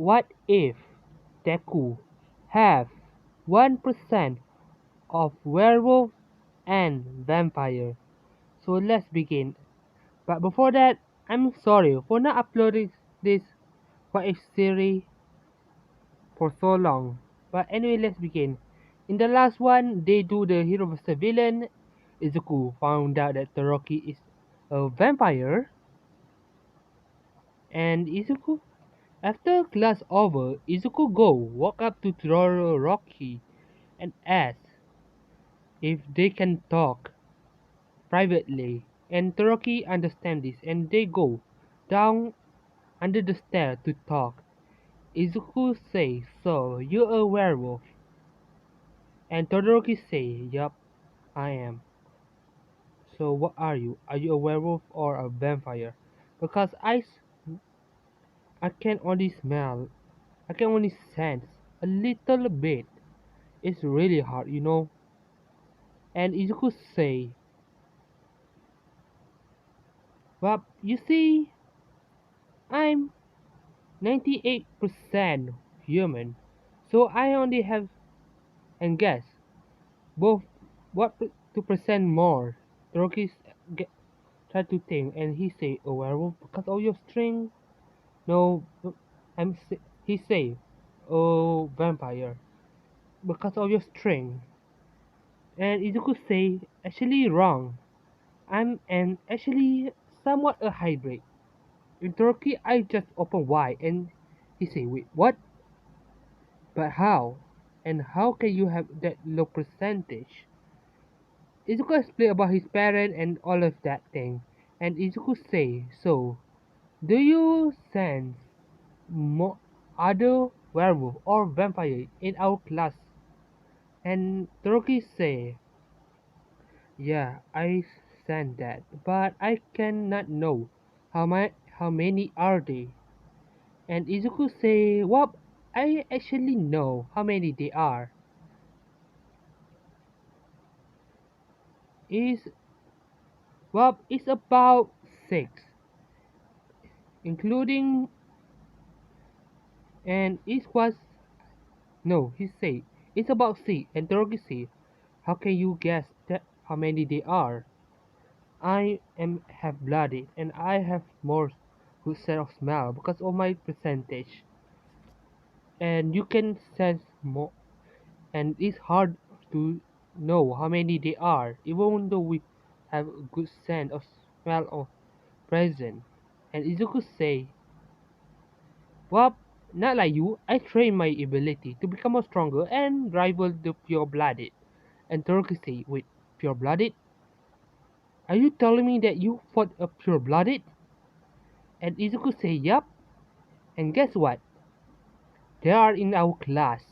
What if deku have 1% of werewolf and vampire? So let's begin. But before that, I'm sorry for not uploading this What If series for so long. But anyway, let's begin. In the last one, they do the hero versus villain. Izuku found out that Toroki is a vampire, and after class over, Izuku walk up to Todoroki and ask if they can talk privately. And Todoroki understands this, and they go down under the stairs to talk. Izuku say, "So you're a werewolf?" And Todoroki say, "Yup, I am." "So what are you? Are you a werewolf or a vampire?" "Because I can only smell. I can only sense a little bit. It's really hard. And Izuku say, "Well, you see, I'm 98% human, so I only have and guess both what 2% more." Toroki try to think, and he say, "A werewolf because of your string?" "No, he say, "Oh, vampire because of your string." And Izuku say, "Actually wrong. Actually somewhat a hybrid." In Turkey, I just open wide, and he say, "Wait, what? But how? And how can you have that low percentage?" Izuku explain about his parent and all of that thing, and Izuku say, "So, do you sense more other werewolf or vampire in our class?" And Toroki say, "Yeah, I sense that, but I cannot know how many are they." And Izuku say, "Well, I actually know how many they are. Is it's about six, including and it was no." He say it's about six, and Toroki say, "How can you guess that how many they are? I am have blooded, and I have more good sense of smell because of my percentage, and you can sense more, and it's hard to know how many they are, even though we have a good sense of smell of present." And Izuku say, "Well, not like you. I train my ability to become more stronger and rival the pure-blooded." And Toroki say, "Wait, pure-blooded? Are you telling me that you fought a pure-blooded?" And Izuku say, "Yup. And guess what? They are in our class."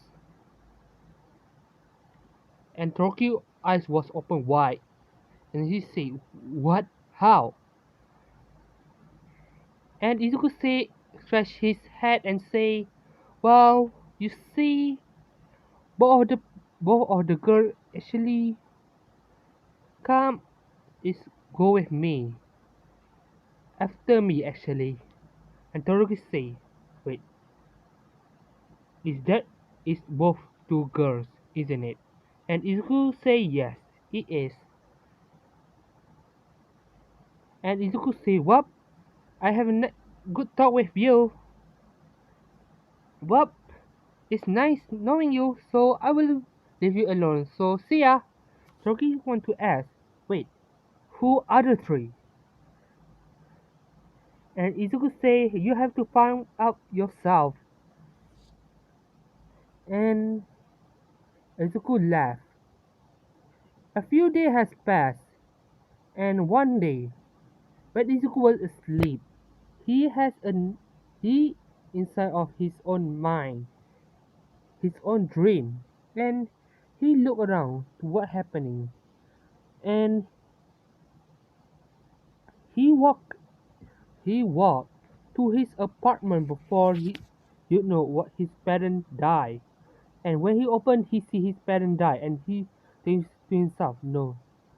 And Tokyo eyes was open wide, and he say, "What? How?" And Izuku say, scratch his head and say, "Well, you see, both of the both of the girl actually come is go with me after me actually." And Toroki say, "Wait, is that is both two girls, isn't it?" And Izuku say, "Yes, it is." And Izuku say, "What? I have a good talk with you. Well, it's nice knowing you, so I will leave you alone. So see ya." Toki want to ask, "Wait, who are the three?" And Izuku say, "You have to find out yourself." And Izuku laughed. A few days has passed, and one day, when Izuku was asleep, he has he inside of his own mind, his own dream, and he looked around to what happening, and he walked he walked to his apartment before what his parents died. And when he opened, he see his parents die, and he thinks to himself, "No,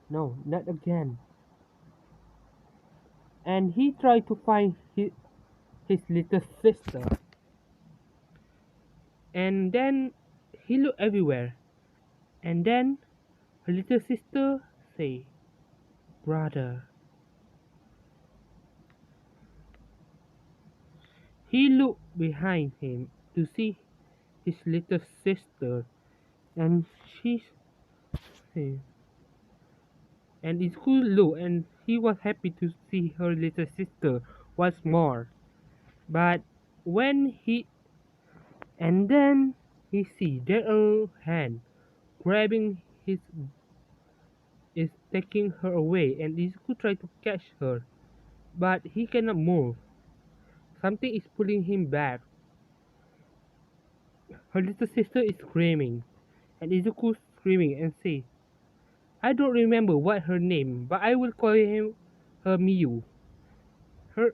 no, not again." And he tried to find his little sister, And then he looked everywhere. And then her little sister say, "Brother." He looked behind him to see his little sister, and she said, and in school looked, and he was happy to see her little sister once more. But when he and then he see their own hand grabbing his is taking her away, and Izuku try to catch her, but he cannot move. Something is pulling him back. Her little sister is screaming, and Izuku screaming and say, "I don't remember what her name, but I will call her Miyu. Her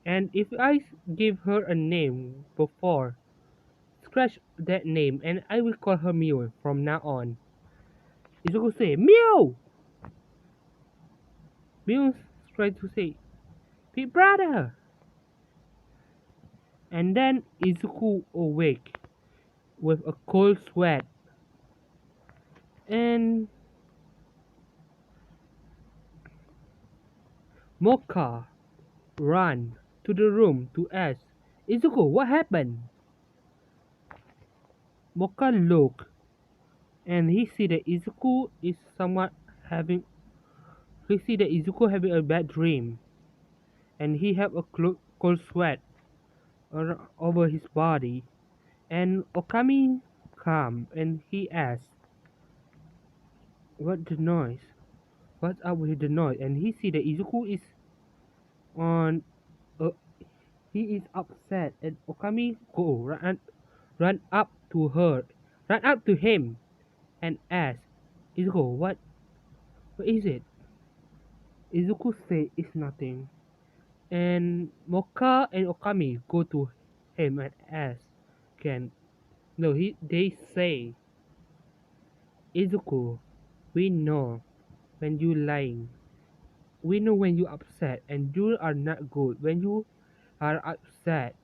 and if I give her a name before, scratch that name, and I will call her Miyu from now on." Izuku say, "Miyu!" Miyu tried to say, "Big brother!" And then Izuku awake with a cold sweat, and Mocha ran to the room to ask, "Izuku, what happened?" Mocha looked, and he see that Izuku is somewhat having he see that Izuku having a bad dream, and he have a cold sweat over his body. And Okami come, and he asked, "What the noise? What's up with the noise?" And he see that Izuku is on a he is upset, and Okami run up to her, run up to him, and ask, "Izuku, what is it?" Izuku say it's nothing. And Mocha and Okami go to him and ask, "Can no?" They say, "Izuku, we know when you lying. We know when you upset, and you are not good when you are upset."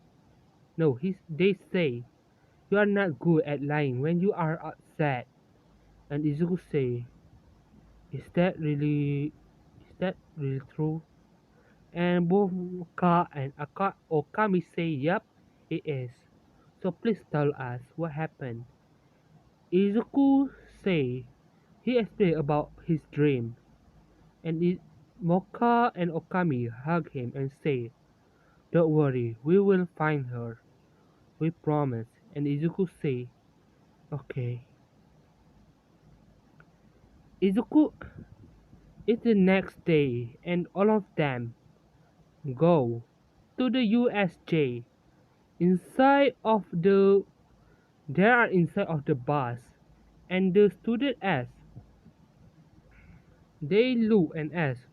No, they say, "You are not good at lying when you are upset." And Izuku say, is that really true?" And both Ka and Okami say, "Yep, it is. So please tell us what happened." Izuku say he explained about his dream, and Mocha and Okami hug him and say, "Don't worry, we will find her. We promise." And Izuku say, "Okay." Izuku It's the next day, and all of them go to the USJ. Inside of the They are inside of the bus, and the student ask. They look and ask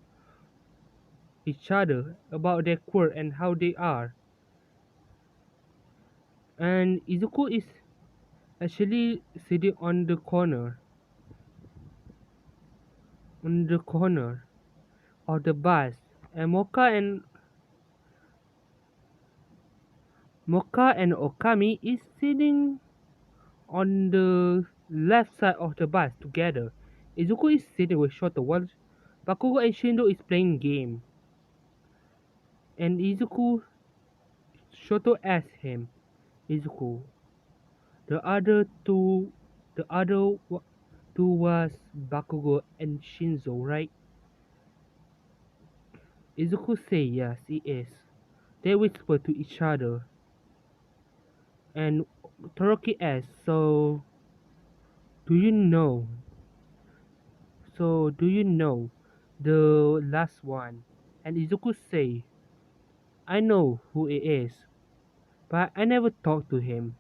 each other about their quirk and how they are. And Izuku is actually sitting on the corner of the bus, and Mocha and Okami is sitting on the left side of the bus together. Izuku is sitting with Shoto while Bakugo and Shindo is playing game. And Shoto asks him, "Izuku, the other two, the other two was Bakugo and Shinzo, right?" Izuku say yes, it is. They whisper to each other, and Toroki asks, do you know? Do you know the last one?" And Izuku say, "I know who it is, but I never talked to him."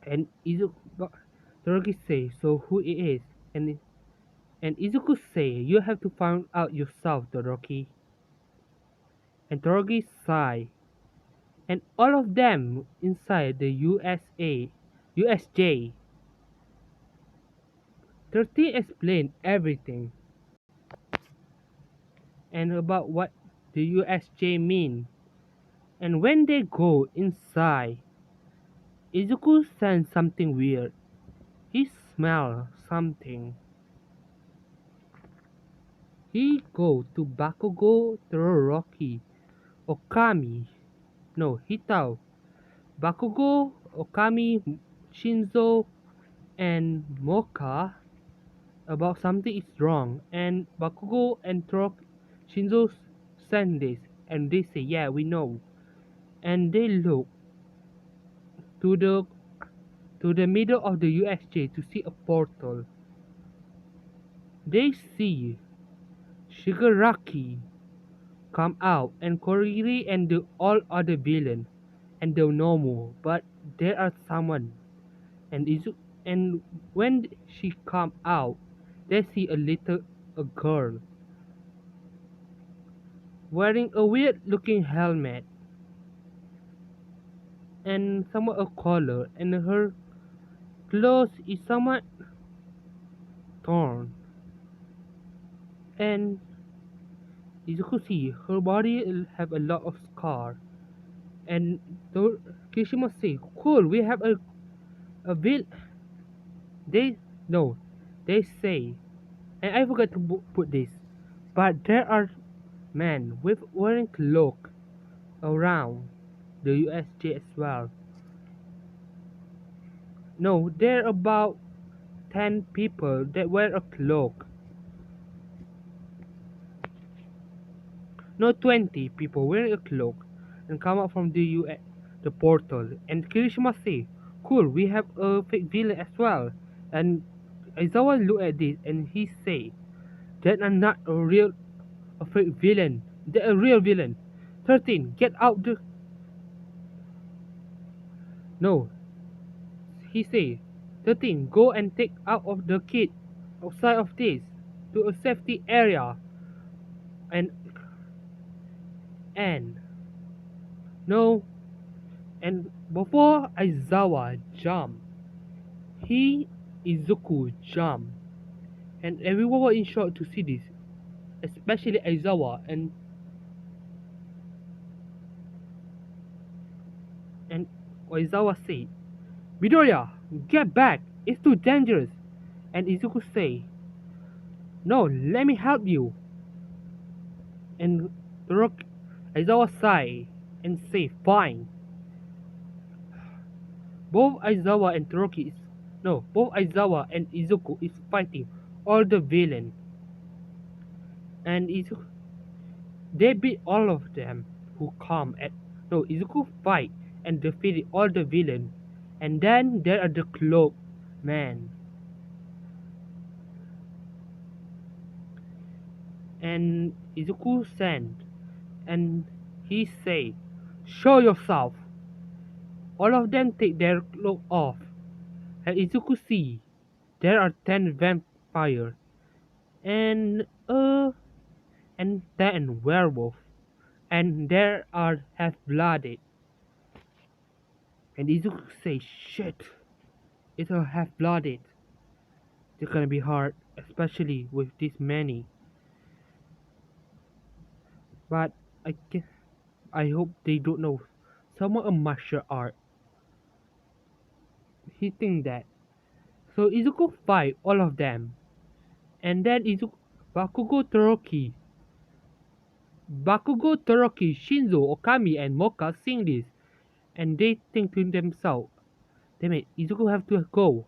And Toroki say, "So who it is?" And Izuku say, "You have to find out yourself, Toroki." And Toroki sigh, and all of them inside the USJ. 13 explained everything and about what the USJ mean. And when they go inside, Izuku senses something weird. He smells something. He go to Bakugo Todoroki, Okami, no, Hitao, Bakugo, Okami, Shinzo, and Moka about something is wrong. And Bakugo and Shinzo send this, and they say, yeah, we know. And they look to the middle of the USJ to see a portal. They see Shigaraki come out and Koriri and the all other villain and the normal, but there are someone and and when she come out, they see a girl wearing a weird looking helmet and somewhat a collar, and her clothes is somewhat torn. And as you could see, her body have a lot of scar. And Kishima say, "Cool, we have a vil." They no, they say, and I forgot to put this, but there are men with wearing cloak around the USJ as well. No, there are about 10 people that wear a cloak. No, 20 people wearing a cloak and come out from the portal. And Kirishima say, "Cool, we have a fake villain as well." And Aizawa look at this and he say, "That are not a fake villain. They're a real villain." 13, get out the. No, he say, 13, go and take out of the kid outside of this to a safety area. And and no, and before Aizawa jump, he Izuku jump, and everyone was in shock to see this, especially Aizawa. And Aizawa said, "Midoriya, get back! It's too dangerous." And Izuku say, "No, let me help you." And Aizawa sigh and say, "Fine." Both Aizawa and Toroki is no, both Aizawa and Izuku is fighting all the villain, and Izuku they beat all of them who come at no Izuku fight and defeated all the villain, and then there are the cloak man, and Izuku sent and he say, "Show yourself." All of them take their cloak off, and Izuku see there are 10 vampires and 10 werewolves, and there are half-blooded. And Izuku say, "Shit, it's a half-blooded. It's gonna be hard, especially with this many." But I hope they don't know somewhat a martial art. He think that. So Izuku fight all of them, and then Bakugo Toroki, Shinzo, Okami, and Moka sing this, and they think to themselves, "Damn it, Izuku have to go.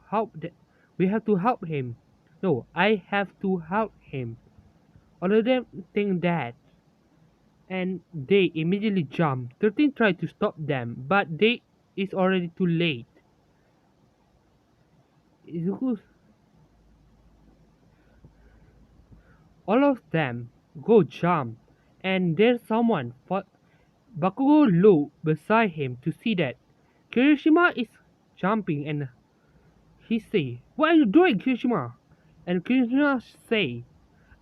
We have to help him. No, I have to help him." All of them think that, and they immediately jump. 13 try to stop them, but they it's already too late. Izuku, all of them go jump, and there's someone. Bakugo look beside him to see that Kirishima is jumping, and he say, "What are you doing, Kirishima?" And Kirishima say,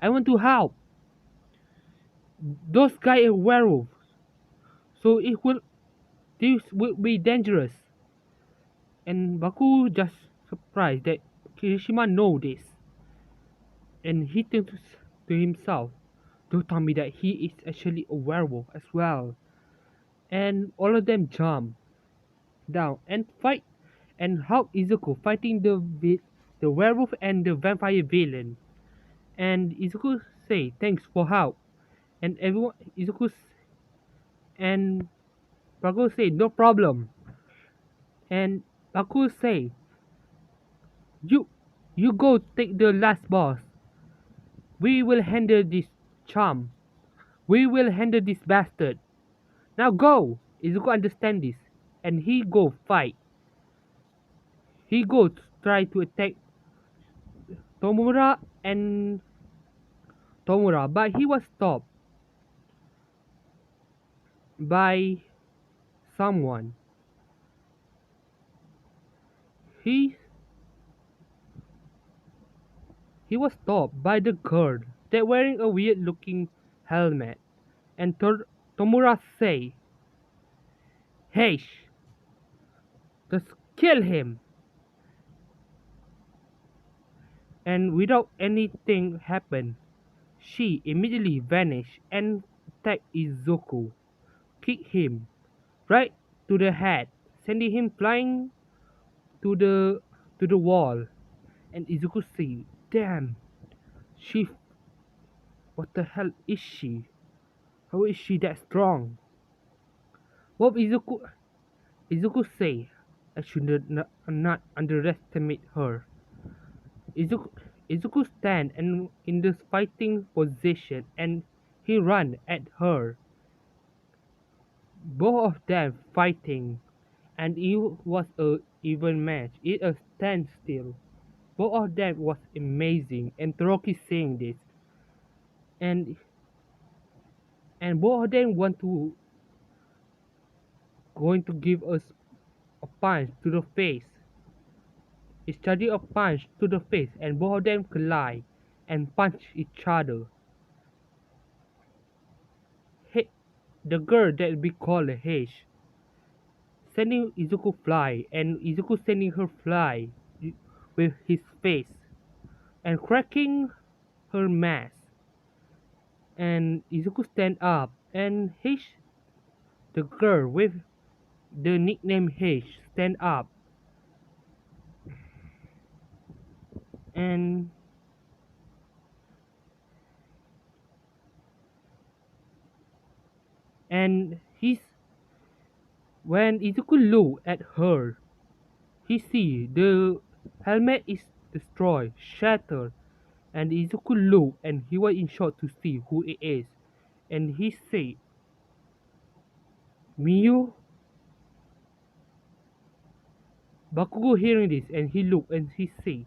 "I want to help. Those guys are werewolves, so this will be dangerous." And Baku just surprised that Kirishima know this, and he thinks to himself, "Don't tell me that he is actually a werewolf as well." and all of them jump down and fight and help Izuku fighting the werewolf and the vampire villain. And Izuku say thanks for help, and everyone and Baku say no problem, and Baku say you you go take the last boss. We will handle this charm. We will handle this bastard. Now go. Izuku understand this, and he go fight. He go to try to attack Tomura and Tomura, but he was stopped by someone. He he was stopped by the girl that wearing a weird looking helmet. And Tomura say, "Hey, just kill him." And without anything happen, she immediately vanished and attacked Izuku, kick him right to the head, sending him flying to the wall. And Izuku say, "Damn, she, what the hell is she? How is she that strong?" Both Izuku say, "I should not underestimate her." Izuku, Izuku stand and in this fighting position and he run at her. Both of them fighting, and it was a even match. It a standstill. Both of them was amazing, and Toroki saying this, and both of them want to going to give us a punch to the face. Study a punch to the face, and both of them collide and punch each other. Hey, the girl that we call Heish sending Izuku fly, and Izuku sending her fly with his face and cracking her mask. And Izuku stand up, and Heish, the girl with the nickname Heish, stand up, and he's when Izuku look at her, he see the helmet is destroyed, shattered, and Izuku look and he was in shock to see who it is, and he say, "Miyu." Bakugo hearing this and he look and he say,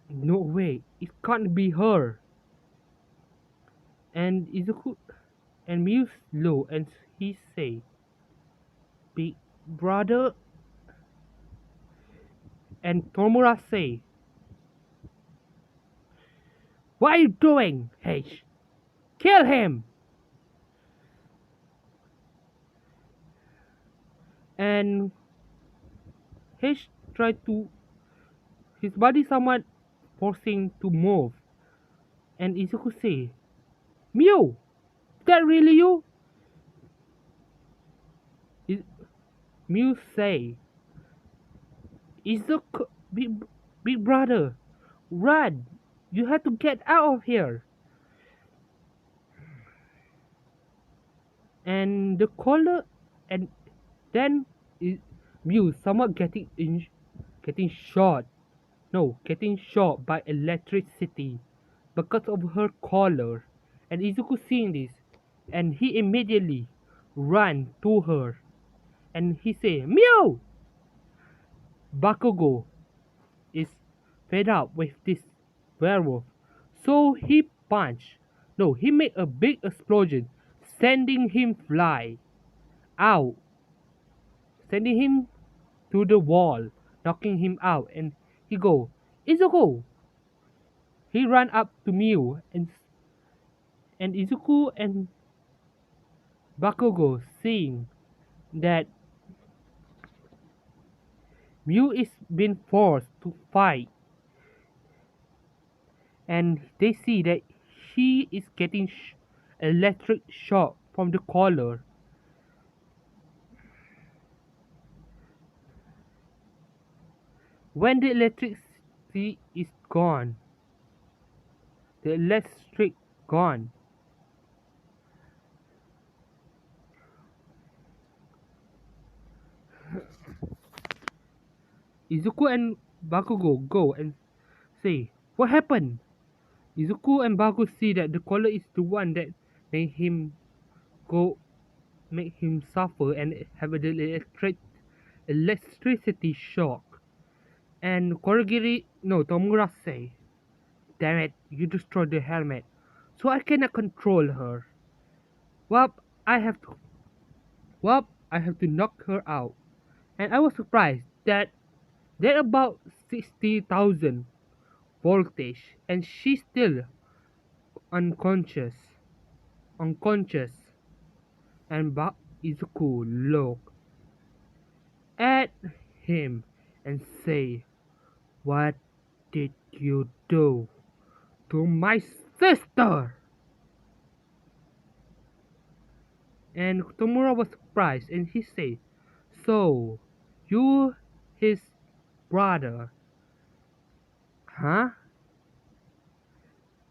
"No way, it can't be her." And Izuku and Miyu look and he say, "Big brother." And Tomura say, "What are you doing, H? Kill him!" And H tried to his body somewhat forcing to move. And Izuku say, "Miyu, is that really you?" I- Miyu say, "Izuku, big brother, run! You have to get out of here." And the caller, and then Mew somewhat getting shot. No, getting shot by electricity because of her collar. And Izuku seeing this, and he immediately ran to her, and he say, "Mew!" Bakugo is fed up with this werewolf, so he punched. No, he made a big explosion, sending him fly out, sending him to the wall, knocking him out, and he go, "Izuku!" He ran up to Mew, and Izuku and Bakugo seeing that Mew is being forced to fight, and they see that he is getting electric shock from the collar, When the electricity is gone, the electric gone, Izuku and Bakugo go and say, "What happened?" Izuku and Bakugo see that the caller is the one that made him go, make him suffer and have the electricity shock. And Tomura say, "Damn it, you destroyed the helmet, so I cannot control her. Well, I have to, I have to knock her out." And I was surprised that they're about 60,000 voltage, and she's still unconscious. Unconscious. And Izuku look at him and say, "What did you do to my sister?" And Tomura was surprised and he said, "So, you his brother, huh?"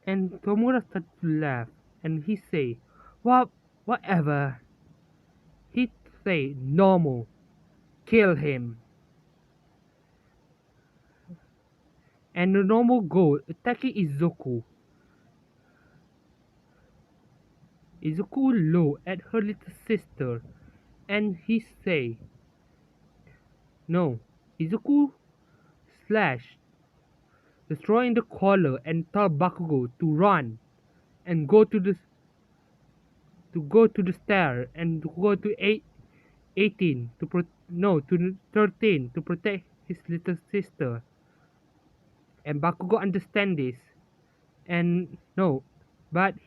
And Tomura started to laugh and he said, "Well, whatever." He said, "Normal, kill him." And the normal goal attacking Izuku. Izuku looked at her little sister and he say, "No." Izuku slashed, destroying the collar and told Bakugo to run and go to the stair and to go to 18 to no to 13 to protect his little sister. And Bakugo understand this and no, but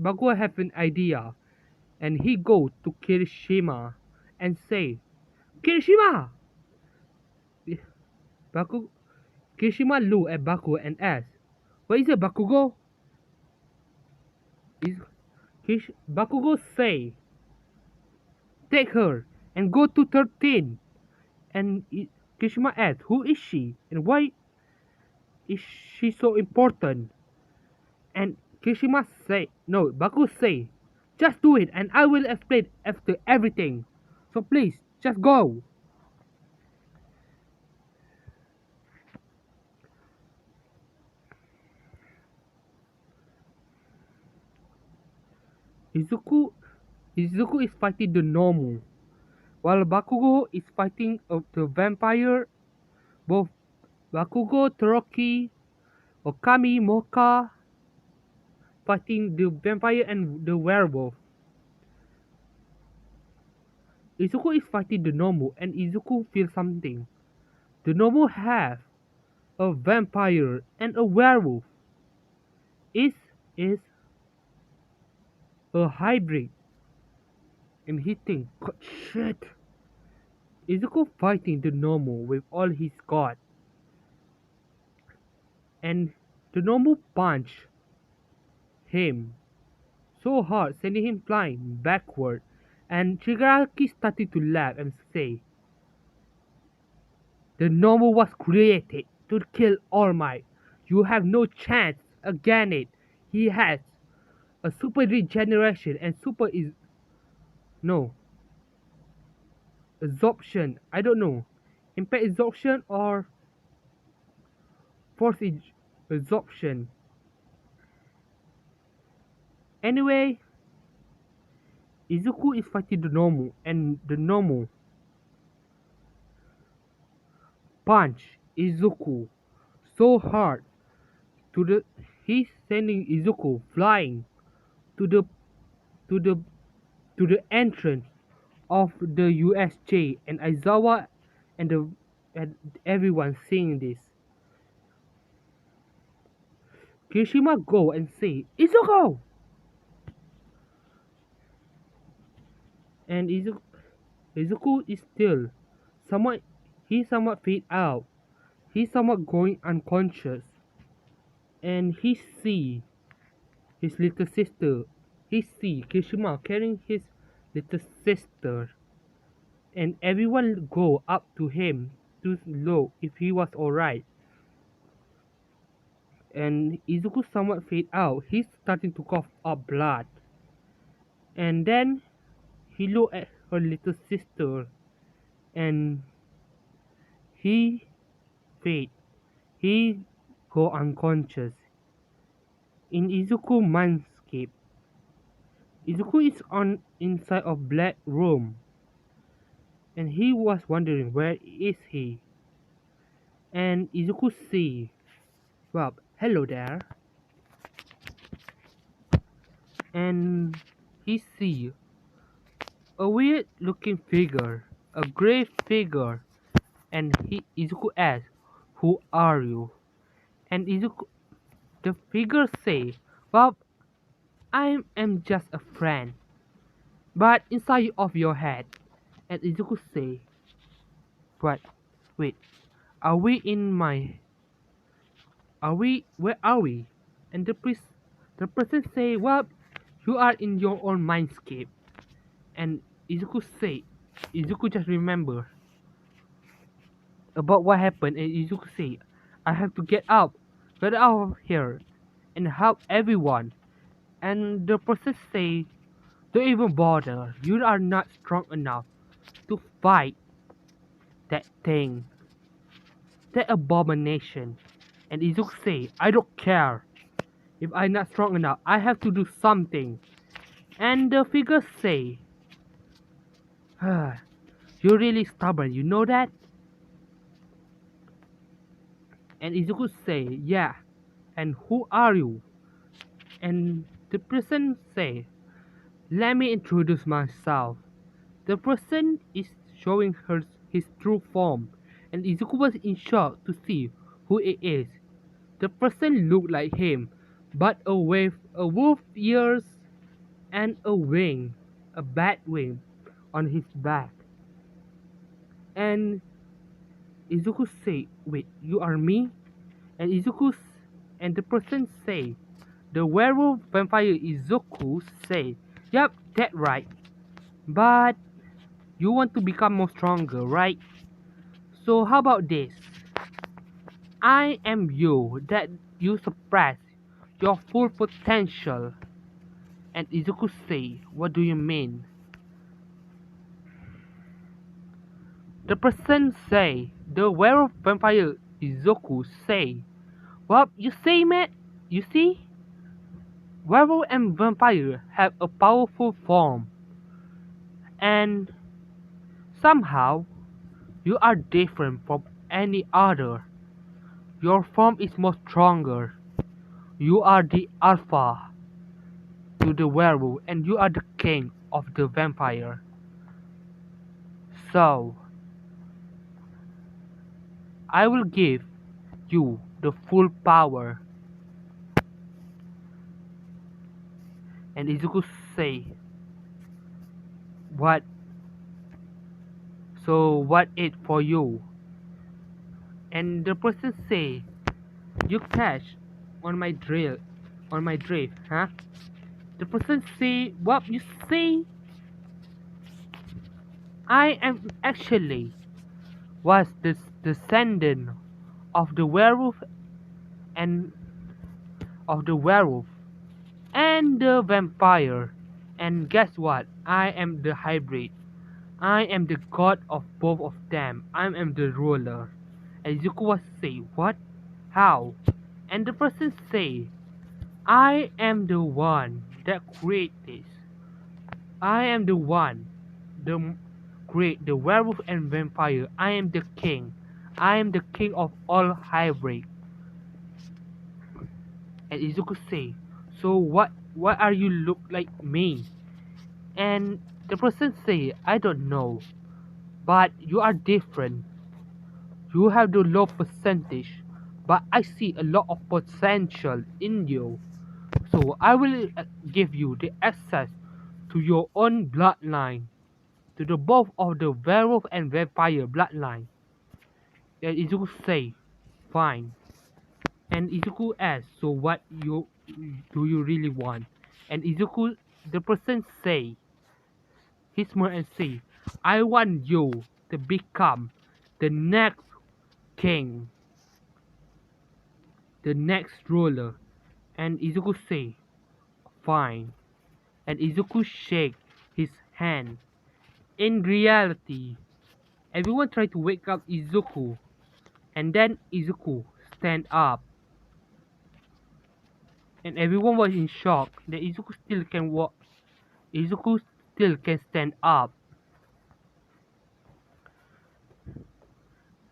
Bakugo have an idea and he go to Kirishima and say, "Kirishima!" Baku Kirishima look at Bakugo and ask, "What is it, Bakugo?" Is Bakugo say, "Take her and go to 13." And Kirishima asks, "Who is she and why is she so important?" And Kirishima say, no, Bakugo say, "Just do it and I will explain after everything. So please, just go." Izuku Izuku is fighting the normal, while Bakugo is fighting the vampire. Both Bakugo, Toroki, Okami, Moka fighting the vampire and the werewolf. Izuku is fighting the normal and Izuku feels something. The normal have a vampire and a werewolf. Is a hybrid. And he thinks, "God, shit." Izuku fighting the normal with all he's got. And the normal punch him so hard, sending him flying backward. And Shigaraki started to laugh and say, "The normal was created to kill All Might. You have no chance against it. He has a super regeneration and super is no absorption. I don't know. Impact absorption or force absorption. Anyway, Izuku is fighting the normal and the normal punch Izuku so hard to the he's sending Izuku flying to the to the to the entrance of the USJ and Aizawa and the and everyone seeing this. Kirishima go and say, "Izuku!" And Izuku is still somewhat he's somewhat fade out. He's somewhat going unconscious. And he see his little sister. He see Kirishima carrying his little sister. And everyone go up to him to know if he was alright. And Izuku somewhat fade out. He's starting to cough up blood. And then he looked at her little sister and he fade. He go unconscious. In Izuku mindscape, Izuku is on inside of black room and he was wondering where is he. And Izuku see, well, hello there. And he see a weird looking figure, a grey figure, and Izuku asks, "Who are you?" And the figure say, "Well, I am just a friend, but inside of your head." And Izuku say, "What? Wait, are we in my? Are we? Where are we?" And the person say, "Well, you are in your own mindscape." And Izuku just remember about what happened, and Izuku say, "I have to get out of here, and help everyone." And the person say, "Don't even bother. You are not strong enough to fight that thing, that abomination." And Izuku say, "I don't care. If I'm not strong enough, I have to do something." And the figure say, "You're really stubborn, you know that?" And Izuku say, "Yeah. And who are you?" And the person say, "Let me introduce myself." The person is showing her his true form, and Izuku was in shock to see who it is. The person looked like him, but with a wolf ears and a wing, a bat wing on his back. And Izuku say, "Wait, you are me?" And and the person say, the werewolf vampire Izuku say, "Yep, that right. But you want to become more stronger, right? So how about this? I am you that you suppress your full potential." And Izuku say, "What do you mean?" The person say, the werewolf vampire Izuku say, "Well, you say, man, you see, werewolf and vampire have a powerful form, and somehow you are different from any other. Your form is more stronger. You are the alpha to the werewolf, and you are the king of the vampire. So, I will give you the full power." And Izuku say, "What? So what it for you?" And the person say, "You catch on my drift, huh?" The person say, "What you say? I am actually was the descendant of the werewolf and of the werewolf and the vampire. And guess what? I am the hybrid. I am the god of both of them. I am the ruler." And Zuko was say, "What? How?" And the person say, "I am the one that created this. I am the one the create the werewolf and vampire. I am the king. I am the king of all hybrid." And Izuku say, "So why are you look like me?" And the person say, "I don't know, but you are different. You have the low percentage, but I see a lot of potential in you. So I will give you the access to your own bloodline, to the both of the werewolf and vampire bloodline." And Izuku say, "Fine." And Izuku asks, "So what do you really want?" And the person say, he smile and say, "I want you to become the next king, the next ruler. And Izuku say, fine. And Izuku shake his hand. In reality, everyone tried to wake up Izuku, and then Izuku stand up, and everyone was in shock that Izuku still can walk. Izuku still can stand up,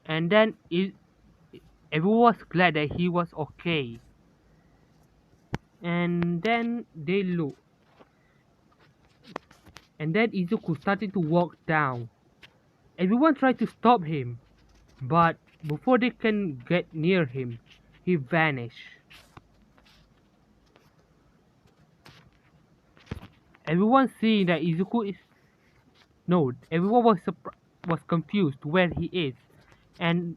and then everyone was glad that he was okay. And then they look, and then Izuku started to walk down. Everyone tried to stop him, but before they can get near him, he vanished. Everyone seeing that Izuku is no, everyone was confused where he is, and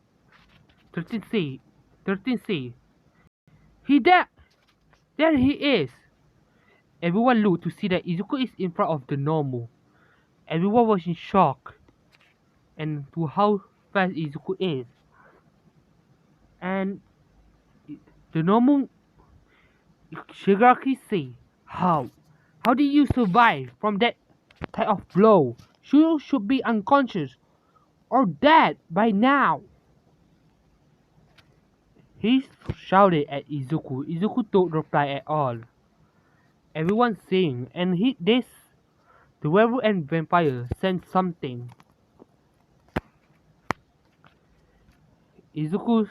13C, 13C, he there he is. Everyone looked to see that Izuku is in front of the normal. Everyone was in shock and to how fast Izuku is, and the normal Shigaraki say, how did you survive from that type of blow? You should be unconscious or dead by now. He shouted at Izuku. Izuku don't reply at all. Everyone saying, and the werewolf and vampire sent something. Izuku,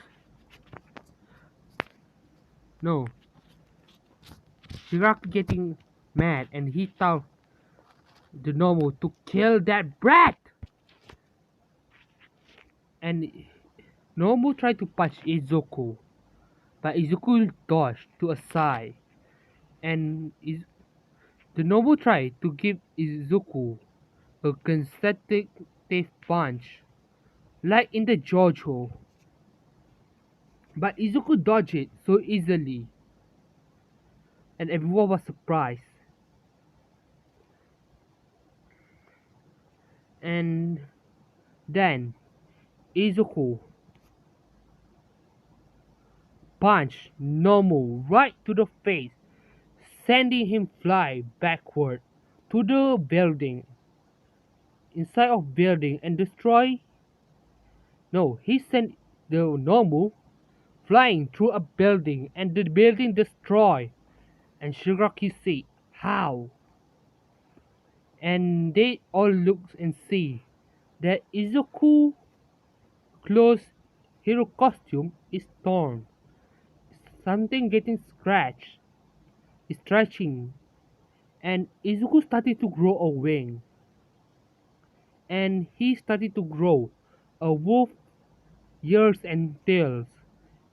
no, Shigaraki getting mad, and he told the normal to kill that brat. And Normal tried to punch Izuku, but Izuku dodged to a side, and the Nobu tried to give Izuku a consecutive punch, like in the JoJo, but Izuku dodged it so easily, and everyone was surprised. And then Izuku punched Nomu right to the face, sending him fly backward to the building, inside of building and destroy. No, he sent the Nomu flying through a building and the building destroyed. And Shigaraki see how. And they all look and see that Izuku clothes hero costume is torn. Something getting scratched, stretching, and Izuku started to grow a wing. And he started to grow a wolf ears and tails.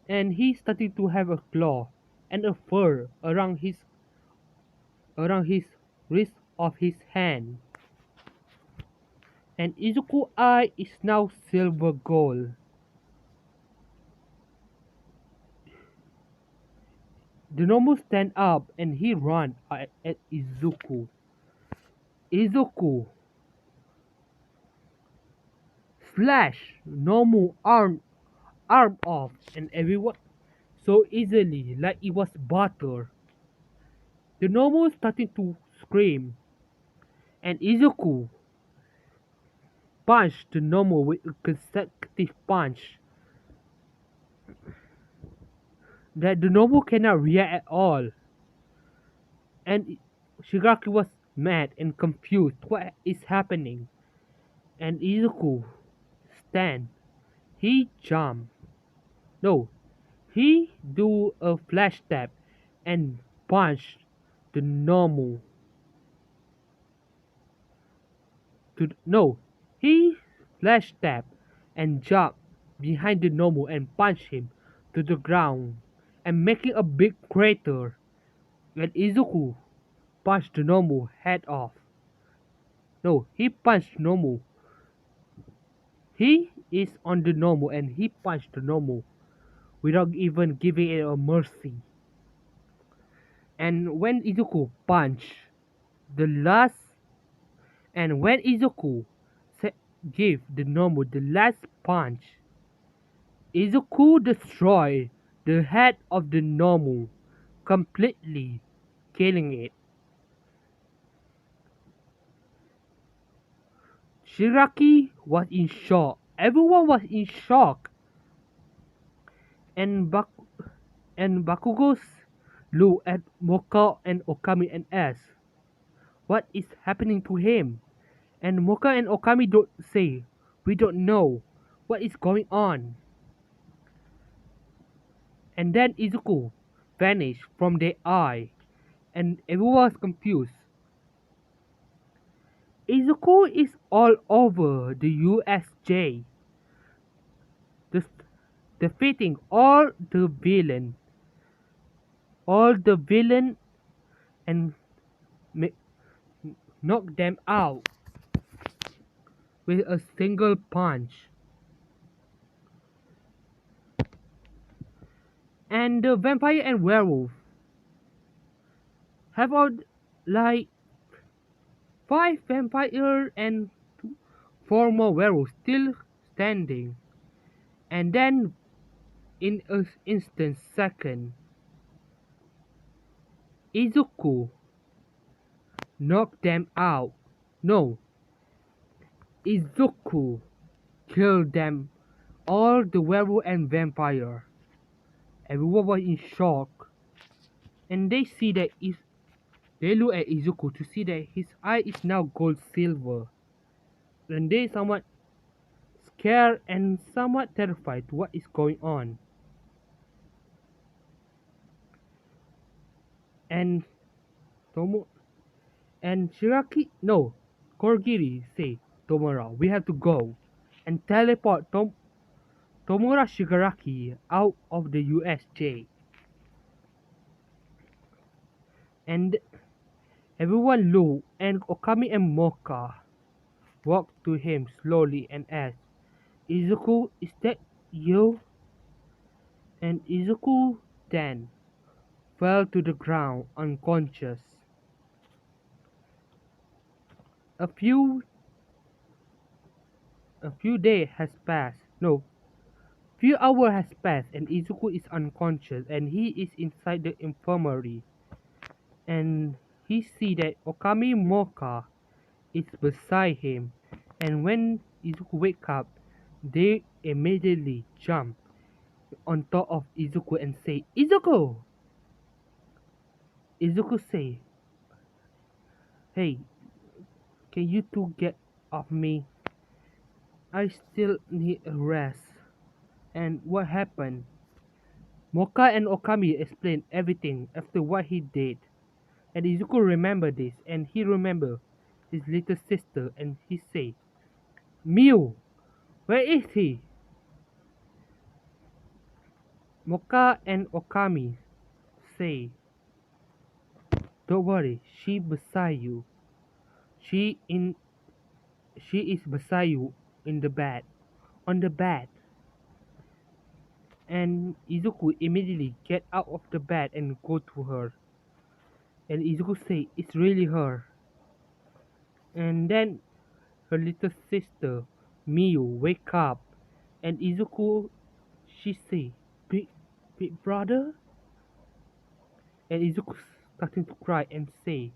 And he started to have a claw and a fur around his wrist of his hand. And Izuku eye is now silver gold. The Nomu stand up and he run at Izuku. Izuku slash Nomu arm off and everyone so easily like it was butter. The Nomu started to scream and Izuku punched the Nomu with a consecutive punch that the Nomu cannot react at all. And Shigaraki was mad and confused what is happening. And Izuku stand. He jump. No, he do a flash tap and punch the normal. No, he flash tap and jump behind the normal and punch him to the ground and making a big crater. When Izuku punched the normal head off. No, he punched normal. He is on the normal and he punched the normal without even giving it a mercy. And when Izuku punched the last, and when Izuku gave the normal the last punch, Izuku destroyed the head of the Nomu, completely killing it. Shiraki was in shock. Everyone was in shock. And Bakugo looked at Moka and Okami and asked, "What is happening to him?" And Moka and Okami don't say, "We don't know what is going on." And then Izuku vanished from their eye, and everyone was confused. Izuku is all over the USJ, des- defeating all the villain, and ma- knock them out with a single punch. And the vampire and werewolf have all like five vampire and four more werewolves still standing. And then in an instant second, Izuku knocked them out. No, Izuku killed them all, the werewolf and vampire. Everyone was in shock, and they look at Izuku to see that his eye is now gold silver. And they somewhat scared and somewhat terrified what is going on. And Tomo and Shiraki no Korgiri say, "Tomura, we have to go and teleport Tomura Shigaraki out of the USJ." And everyone looked, and Okami and Moka walked to him slowly and asked, "Izuku, is that you?" And Izuku then fell to the ground unconscious. A few a few days has passed. No, few hours has passed, and Izuku is unconscious, and he is inside the infirmary. And he see that Okami Moka is beside him, and when Izuku wake up, they immediately jump on top of Izuku and say, "Izuku!" Izuku say, "Hey, can you two get off me? I still need a rest." And what happened? Moka and Okami explained everything after what he did. And Izuku remembered this, and he remembered his little sister, and he said, "Mew, where is he?" Moka and Okami say, "Don't worry, She in she is beside you in the bed, on the bed." And Izuku immediately get out of the bed and go to her. And Izuku say, "It's really her." And then her little sister Miyu wake up, and Izuku she say, "Big big brother?" And Izuku starting to cry and say,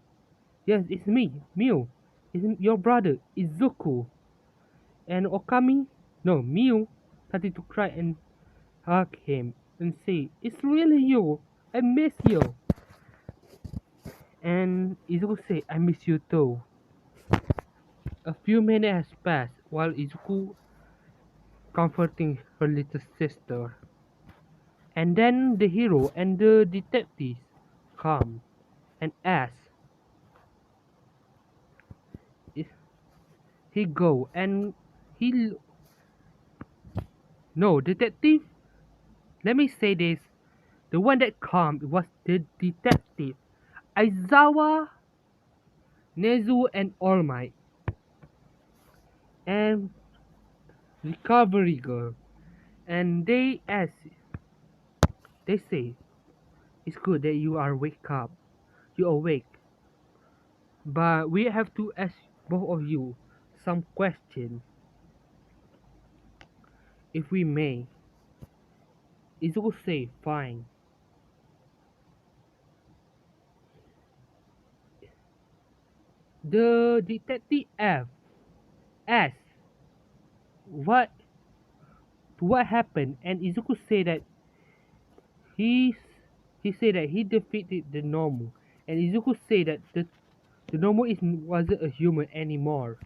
"Yes, it's me, Miyu. It's your brother, Izuku." And Okami, no, Miyu started to cry and hug him and say, "It's really you. I miss you." And Izuku say, "I miss you too." A few minutes has passed while Izuku comforting her little sister. And then the hero and the detectives come and ask if he go, and he no detective. Let me say this: the one that come was the detective Aizawa, Nezu, and All Might, and recovery girl. And they say, "It's good that you are wake up, you awake, but we have to ask both of you some question, if we may." Izuku say, fine. The detective asks what what happened, and Izuku say that he he said that he defeated the normal, and Izuku say that the normal wasn't a human anymore.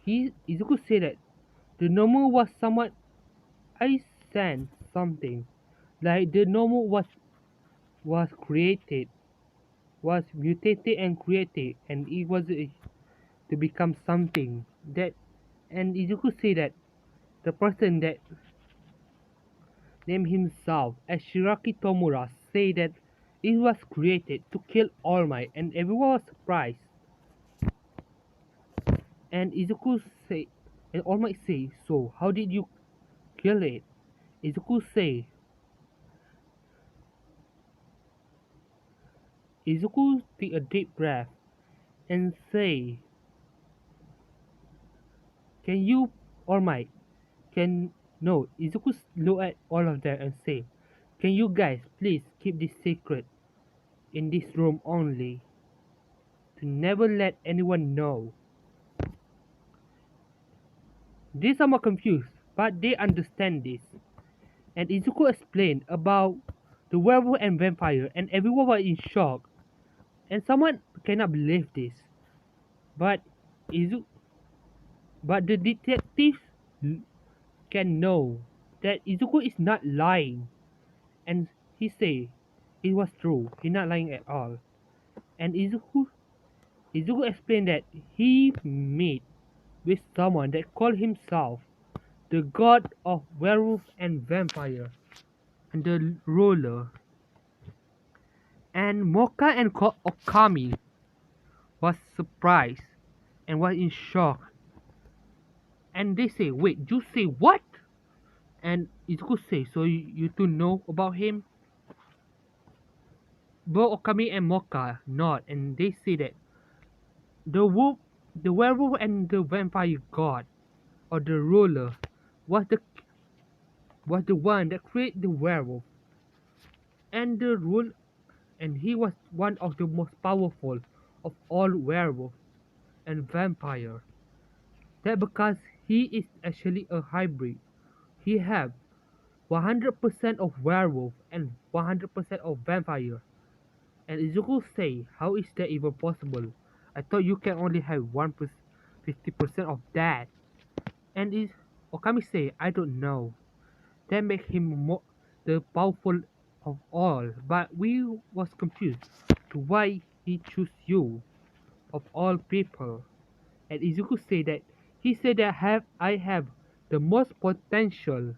Izuku said that the normal was somewhat I sense something like the normal was created, was mutated and created, and it was to become something that. And Izuku said that the person that named himself as Shiraki Tomura said that it was created to kill All Might, and everyone was surprised. And Izuku say, and All Might say, so how did you kill it? Izuku say, Izuku take a deep breath and say, can you, All Might, can, no, Izuku look at all of them and say, can you guys please keep this secret in this room only, to never let anyone know. They are more confused, but they understand this. And Izuku explained about the werewolf and vampire, and everyone was in shock. And someone cannot believe this. But Izu, but the detectives can know that Izuku is not lying, and he say it was true. He's not lying at all. And Izuku explained that he met with someone that called himself the god of werewolf and vampire, and the ruler. And Moka and Okami was surprised and was in shock. And they say, wait, you say what? And Izuku say, so you two know about him? Both Okami and Moka nod, and they say that the wolf, the werewolf and the vampire god, or the ruler, was the one that created the werewolf. And the rule and he was one of the most powerful of all werewolves and vampire. That because he is actually a hybrid. He have 100% of werewolf and 100% of vampire. And Izuku say, how is that even possible? I thought you can only have 50% of that. And Okami say, I don't know. That make him more the powerful of all. But we was confused to why he choose you of all people. And Izuku say that he said that I have the most potential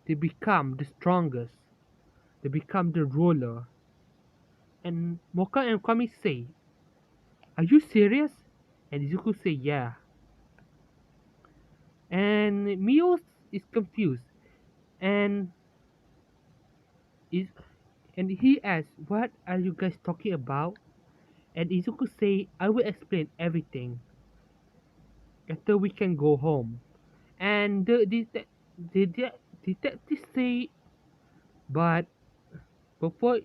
to become the strongest, to become the ruler. And Moka and Kami say, are you serious? And Izuku say, yeah. And Mio is confused and is and he asks, what are you guys talking about? And Izuku say, I will explain everything after we can go home. And the detective say, but before,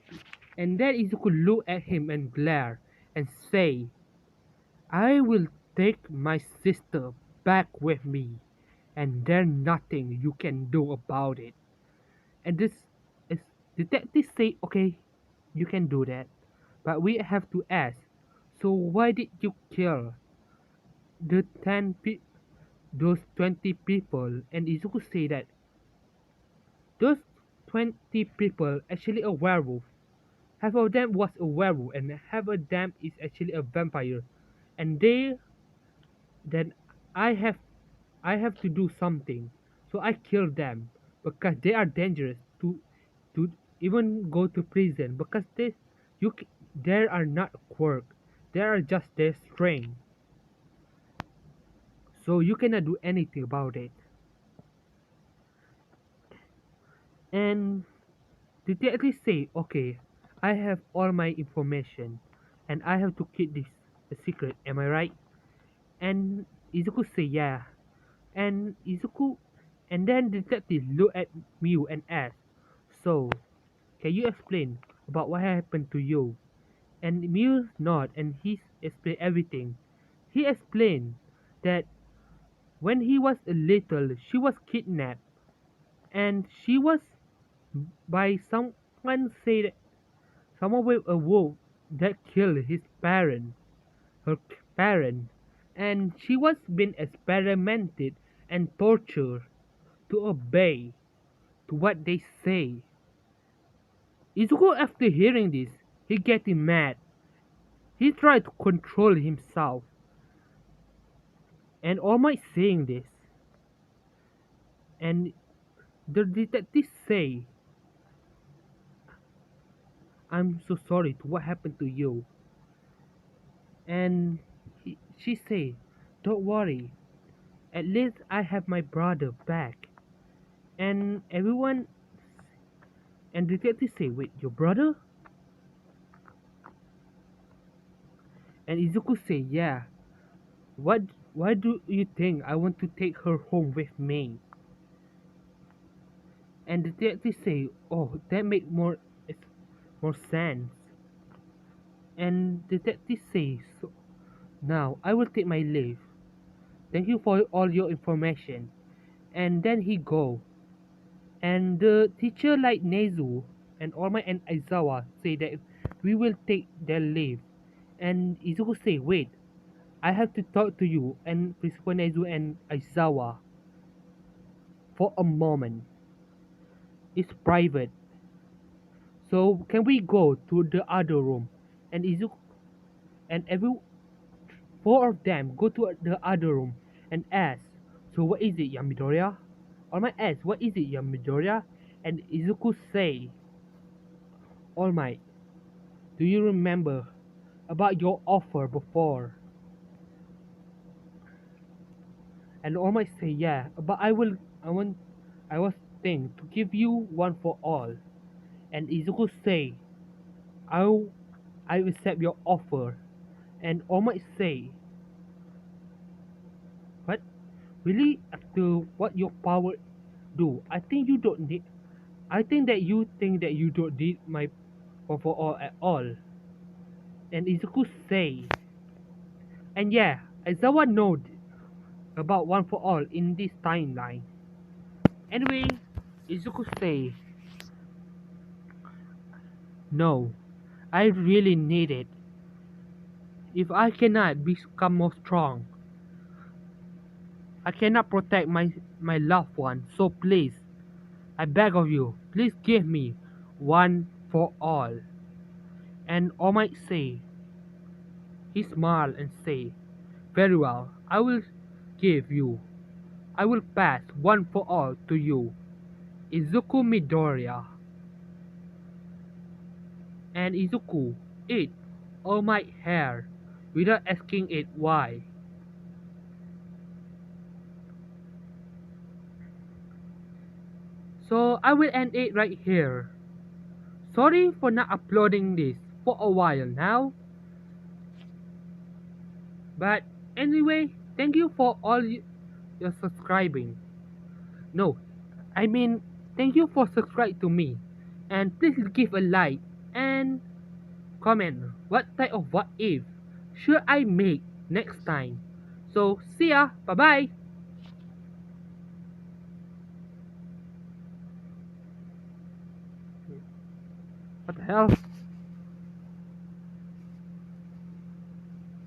and then Izuku look at him and glare and say, I will take my sister back with me, and there's nothing you can do about it. And this is detective say, okay, you can do that, but we have to ask. So why did you kill the those 20 people? And Izuku say that those 20 people actually a werewolf. Half of them was a werewolf, and half of them is actually a vampire. And then I have I have to do something. So I kill them because they are dangerous to even go to prison because they are not quirk. They are just their strength. So you cannot do anything about it. And the detective say, okay, I have all my information and I have to keep this a secret, am I right? And Izuku say yeah. And Izuku and then detective look at Mew and ask, So, can you explain about what happened to you? And Muse nod and he explained everything. He explained that when he was little, she was kidnapped and she was by someone said someone with a wolf that killed his parent, her parent, and she was being experimented and tortured to obey to what they say. Izuku, after hearing this, he getting mad. He tried to control himself, and All Might saying this, and the detective say, "I'm so sorry to what happened to you," and she say, "Don't worry, at least I have my brother back." And everyone and detective say, "Wait, your brother?" And Izuku say, "Yeah. What? Why do you think I want to take her home with me?" And the detective say, "Oh, that make more sense." And detective says, "So now I will take my leave. Thank you for all your information." And then he go. And the teacher like Nezu and Orma and Aizawa say that we will take their leave. And Izuku say, "Wait, I have to talk to you and Principal Nezu and Aizawa for a moment. It's private. So can we go to the other room?" And Izuku and every four of them go to the other room and ask, "So what is it, Yamidoriya?" All Might asks, "What is it, Yamidoriya?" And Izuku say, "All Might, do you remember about your offer before?" And All Might say, "Yeah, but I was thinking to give you one for all." And Izuku say, "I I accept your offer." And All Might say, "What? Really? After what your power do? I think you don't need. I think that you don't need my one for all at all." And Izuku say, "And yeah, Aizawa know about one for all in this timeline." Anyway, Izuku say, "No, I really need it. If I cannot become more strong, I cannot protect my loved one. So please, I beg of you, please give me one for all." And All Might say, he smile and say, "Very well, I will give you. I will pass one for all to you, Izuku Midoriya." And Izuku ate All Might hair without asking it why. So I will end it right here. Sorry for not uploading this for a while now. But anyway, thank you for all your subscribing. No, I mean, thank you for subscribing to me. And please give a like and comment what type of what if should I make next time. So see ya, bye bye. What the hell?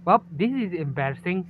Well, this is embarrassing.